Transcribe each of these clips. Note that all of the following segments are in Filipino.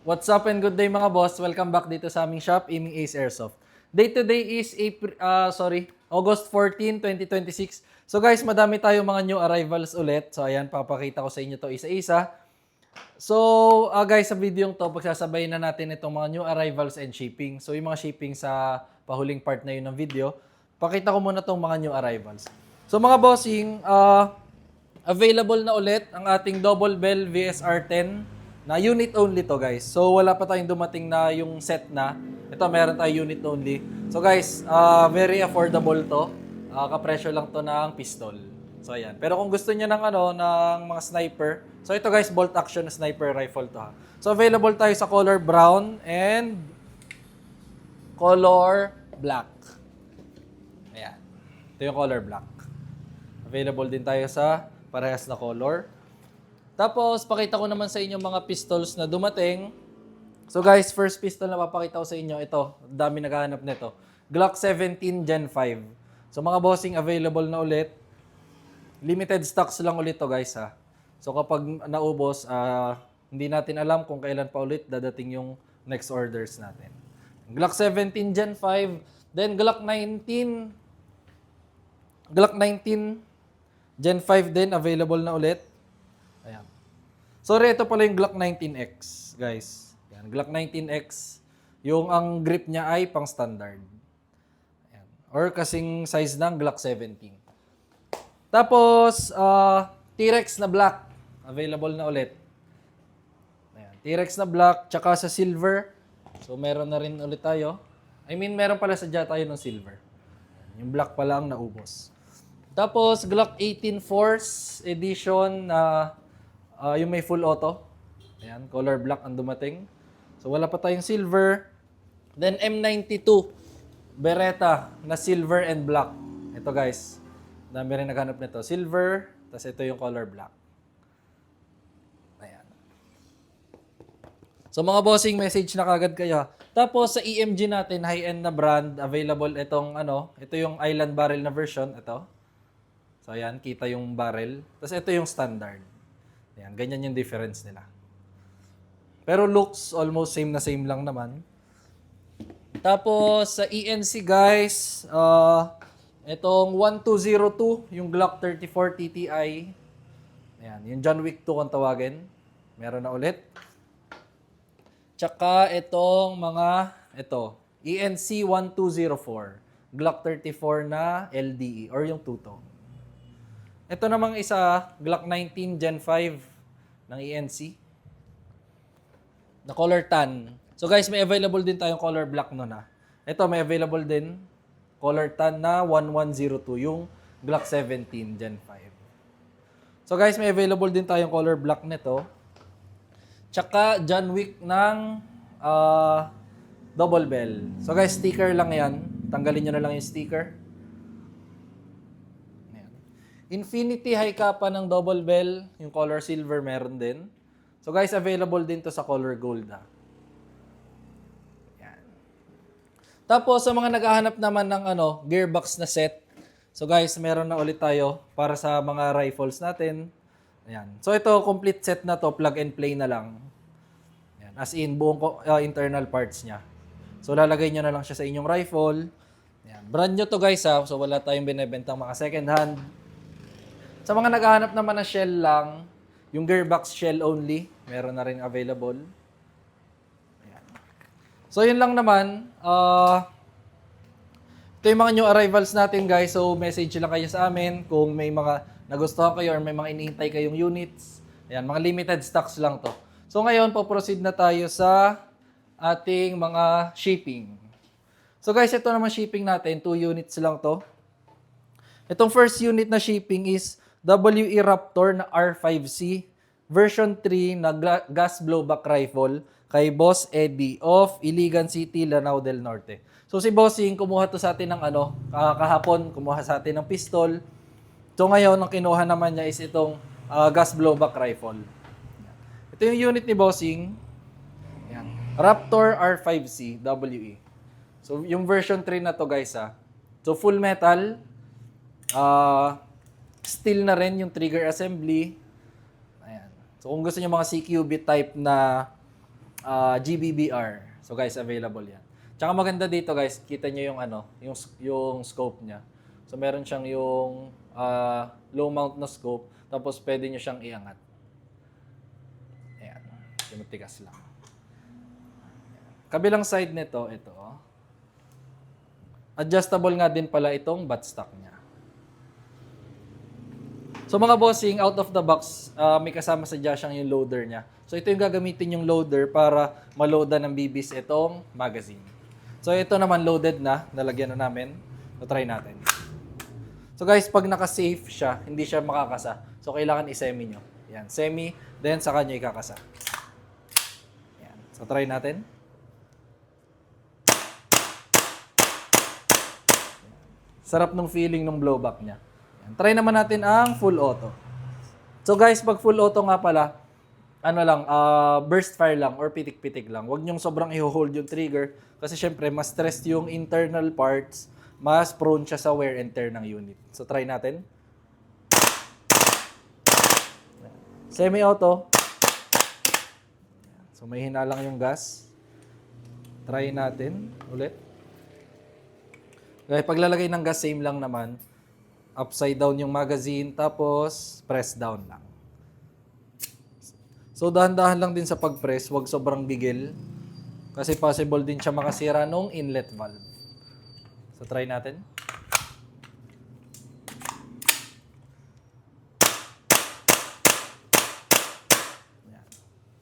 What's up and good day mga boss? Welcome back dito sa aming shop, Aiming Ace Airsoft. Day today is August 14, 2026. So guys, madami tayong mga new arrivals ulit. So ayan, papakita ko sa inyo to isa-isa. So guys, sa video to, pagsasabay na natin itong mga new arrivals and shipping. So yung mga shipping sa pahuling part na yun ng video, pakita ko muna itong mga new arrivals. So mga bossing, available na ulit ang ating Double Bell VSR-10 na unit only to guys. So wala pa tayong dumating na yung set na. Ito meron tayo unit only. So guys, very affordable to. Kapresyo lang to ng pistol. So ayan. Pero kung gusto niyo ng ng mga sniper. So ito guys, bolt action sniper rifle to ha. So available tayo sa color brown and color black. Ayan. Ito yung color black. Available din tayo sa parehas na color. Tapos, pakita ko naman sa inyo mga pistols na dumating. So guys, first pistol na papakita ko sa inyo, ito. Dami naghahanap nito. Glock 17 Gen 5. So mga bossing, available na ulit. Limited stocks lang ulit to guys ha. So kapag naubos, hindi natin alam kung kailan pa ulit dadating yung next orders natin. Glock 17 Gen 5. Then Glock 19 Gen 5 din, available na ulit. Ayan. Sorry, ito pala yung Glock 19X, guys. Ayan, Glock 19X. Yung ang grip niya ay pang standard. Ayan. Or kasing size ng Glock 17. Tapos, T-Rex na black. Available na ulit. Ayan. T-Rex na black, tsaka sa silver. So, meron na rin ulit tayo. Meron pala sadya tayo ng silver. Ayan. Yung black pala ang naubos. Tapos, Glock 18 Force Edition na yung may full auto. Ayan, color black ang dumating. So, wala pa tayong silver. Then, M92 Beretta na silver and black. Ito guys, dami rin naghanap nito. Silver, tapos ito yung color black. Ayan. So, mga bossing, message na kagad kayo. Tapos, sa EMG natin, high-end na brand, available itong ito yung island barrel na version. Ito. So, ayan, kita yung barrel. Tapos, ito yung standard. Ayan, ganyan yung difference nila. Pero looks almost same na same lang naman. Tapos, sa ENC guys, itong 1202, yung Glock 34 TTI. Ayan, yung John Wick 2 kung tawagin. Meron na ulit. Tsaka itong ENC 1204. Glock 34 na LDE or yung tutong. Ito namang isa, Glock 19 Gen 5 ng ENC. Na color tan. So guys, may available din tayong color black nun ha. Ito, may available din color tan na 1102, yung Glock 17 Gen 5. So guys, may available din tayong color black nito. Tsaka John Wick ng double bell. So guys, sticker lang yan. Tanggalin nyo na lang yung sticker. Infinity high capa ng double bell, yung color silver meron din. So guys, available din to sa color gold ha. Yan. Tapos sa mga naghahanap naman ng gearbox na set. So guys, meron na ulit tayo para sa mga rifles natin. Ayan. So ito, complete set na to, plug and play na lang. Ayan. As in, buong internal parts niya. So lalagay nyo na lang siya sa inyong rifle. Ayan. Brand nyo to guys ha, so wala tayong binibentang mga second hand. Sa mga naghahanap naman ng shell lang, yung gearbox shell only, meron na rin available. Ayan. So, yun lang naman. Ito yung mga new arrivals natin, guys. So, message lang kayo sa amin kung may mga nagustuhan kayo or may mga inihintay kayong units. Ayan, mga limited stocks lang to. So, ngayon, po-proceed na tayo sa ating mga shipping. So, guys, ito naman shipping natin. 2 units lang to. Itong first unit na shipping is WE Raptor na R5C version 3 na gas blowback rifle kay Boss Eddie of Iligan City, Lanao del Norte. So si Bossing kumuha to sa atin ng kahapon kumuha sa atin ng pistol. So ngayon ang kinuha naman niya is itong gas blowback rifle. Ito yung unit ni Bossing. Yan. Raptor R5C WE. So yung version 3 na to guys ha. So full metal. Steel na rin yung trigger assembly. Ayan. So kung gusto niyo mga CQB type na GBBR. So guys, available yan. Tsaka maganda dito guys, kita nyo yung yung scope niya. So meron siyang yung low mount na scope, tapos pwede nyo siyang iangat. Ayan, matigas lang. Kabilang side nito, ito. Adjustable nga din pala itong buttstock niya. So mga bossing, out of the box, may kasama sa siyang yung loader niya. So ito yung gagamitin yung loader para maloadan ng BBs itong magazine. So ito naman loaded na, nalagyan na namin. So try natin. So guys, pag naka-safe siya, hindi siya makakasa. So kailangan i-semi nyo. Yan, semi, then saka nyo ikakasa. Yan. So try natin. Sarap ng feeling ng blowback niya. Yan. Try naman natin ang full auto. So guys, pag full auto nga pala, burst fire lang or pitik-pitik lang. Huwag nyong sobrang i-hold yung trigger kasi syempre mas stressed yung internal parts, mas prone siya sa wear and tear ng unit. So try natin. Semi-auto. So may hina lang yung gas. Try natin ulit. Okay, paglalagay ng gas, same lang naman. Upside down yung magazine, tapos press down lang. So dahan-dahan lang din sa pag-press, wag sobrang bigil. Kasi possible din siya makasira nung inlet valve. So try natin. Ayan.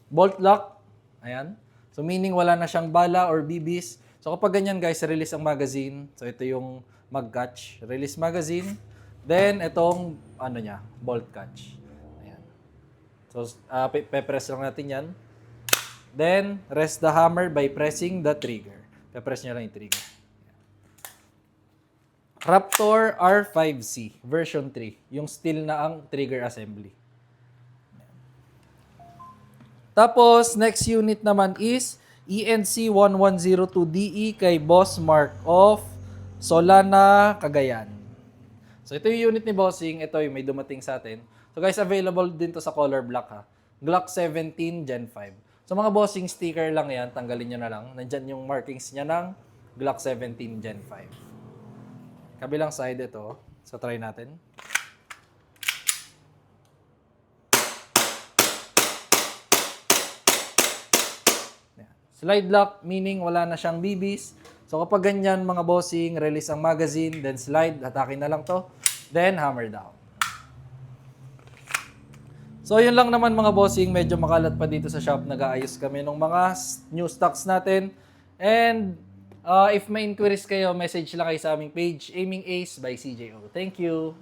Bolt lock. Ayan. So meaning wala na siyang bala or BBs. So kapag ganyan guys, release ang magazine. So ito yung mag-catch. Release magazine. Then itong bolt catch. Ayan. So pe-press lang natin yan. Then rest the hammer by pressing the trigger. Pe-press nyo lang yung trigger. Ayan. Raptor R5C version 3. Yung steel na ang trigger assembly. Ayan. Tapos next unit naman is ENC 1102DE kay Boss Mark of Solana, Cagayan. So ito yung unit ni Bossing, ito yung may dumating sa atin. So guys, available din to sa color black ha. Glock 17 Gen 5. So mga Bossing, sticker lang yan, tanggalin nyo na lang. Nandyan yung markings niya ng Glock 17 Gen 5. Kabilang side ito. So try natin. Slide lock, meaning wala na siyang BBs. So kapag ganyan mga bossing, release ang magazine, then slide, hatakin na lang to, then hammer down. So yun lang naman mga bossing, medyo makalat pa dito sa shop, nag-aayos kami ng mga new stocks natin. And if may inquiries kayo, message lang kayo sa aming page, Aiming Ace by CJO. Thank you!